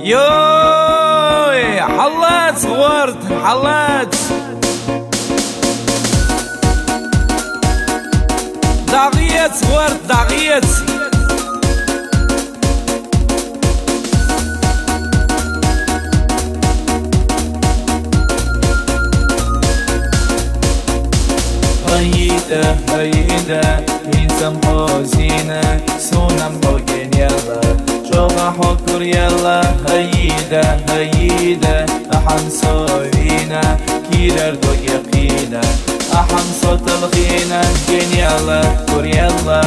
يوي حلات صورت حلات داغيت صورت داغيت هيدا هيدا إنسان حزينة سونم حقين يلا شوغا حكر يلا هيدا هيدا أحن صوينا كيرر دو يقينا أحن صوت الغينا جين يلا كور يلا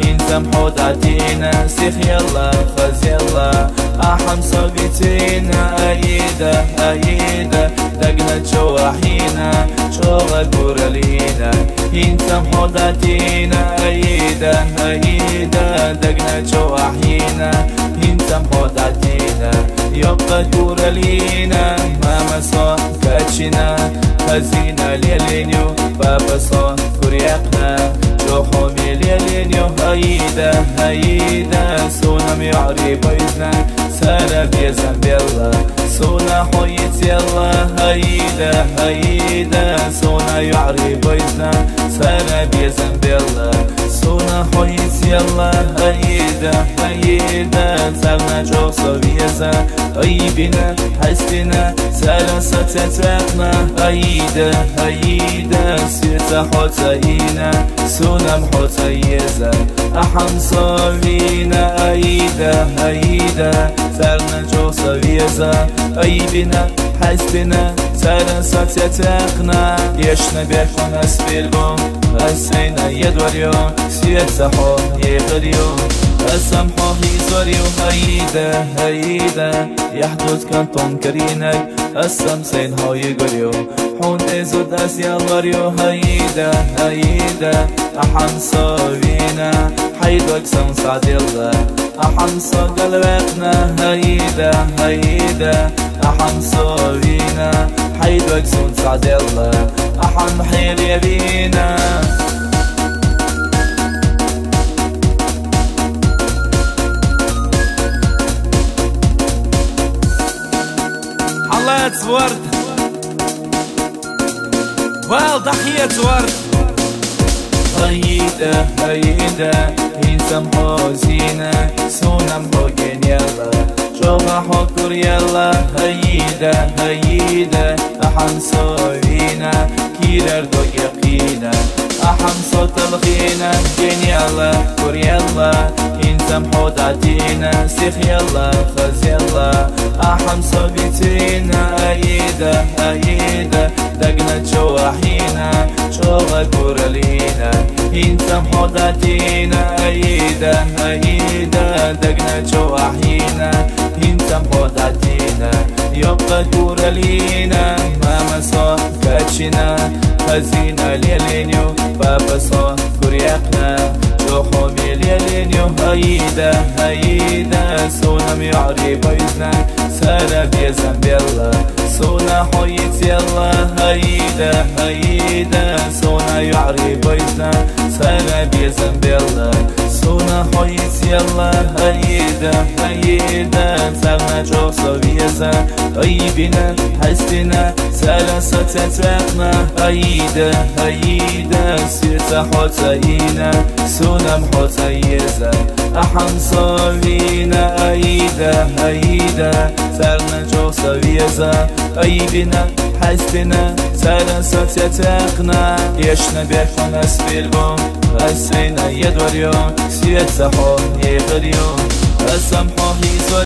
إنسان حداتينا سيخ يلا خز يلا أحن صوبيتينا هيدا هيدا دقنا جواحينا شوغا كورالينا إنسان حداتينا هيدا هيدا دقنا جواحينا إنسان حداتينا يبقى كورالينا ماما صا كاتشنا خزينا ليلينيو بابا صا كوريقنا جوحومي ليلينيو هيدا هيدا سونم يعري بيزنا سارة بيزن بيلا سونا حويت يلا هيدا هيدا سونا يعري بيزنا سارة بيزن بيلا سونا حويت يلا هيدا هيدا سارنا جوصو بيزا هيبنا حسنا سارة ستتاقنا هيدا هيدا سيرتا حوتاينا سونا محوتايزا أحم صابينا هيدا هيدا سارنا جوصو بيزا هيبنا حسنا سارة ستتاقنا يشنا بيكون أسبيلبون هسينا يدوريون سيرتا حو يغريون السمحو هيزوريو هيدا هيدا يحدث كان تنكرينك السمسين هو يقريو حون ازود اسيالوريو هيدا هيدا أحن صوبينا حيدوك سمسعد الله أحن صو قلبنا هيدا هيدا أحن صوبينا حيدوك سمسعد الله أحن محير يبينا حلات ورد والضحية ورد هيدا هيدا إنسان حزينة سونم حقين يلا شوغا حكر يلا هيدا هيدا أحن صوينا كيرر دو يقينا أحن صوت الغينا جين يلا كور يلا إنسان حداتينا سيخ يلا خز يلا أحن صوبيتينا هيدا هيدا دقنا جواحينا شوغا كورالينا إنسان حداتينا هيدا هيدا دقنا جواحينا إنسان حداتينا يبقى كورالينا ماما صا كاتشنا خزينا ليلينيو بابا صا كوريقنا جوحومي ليلينيو هيدا هيدا سونم يعري بيزنا سارة بيزن بيلا سونا حويت يلا هيدا هيدا سونا يعري بيزنا سارة بيزن بيلا سونا حويت يلا هيدا هيدا سارنا جوصو بيزا هيبنا حسنا سارة ستتاقنا هيدا هيدا سيرتا حوتاينا سونا محوتايزا أحن صابينا هيدا هيدا سارنا جوصو بيزا هيبنا حسنا سارة ستتاقنا يشنا بيكون أسبيلبون هسينا يدوريون سيرتا حو يغريون السمحو هيزور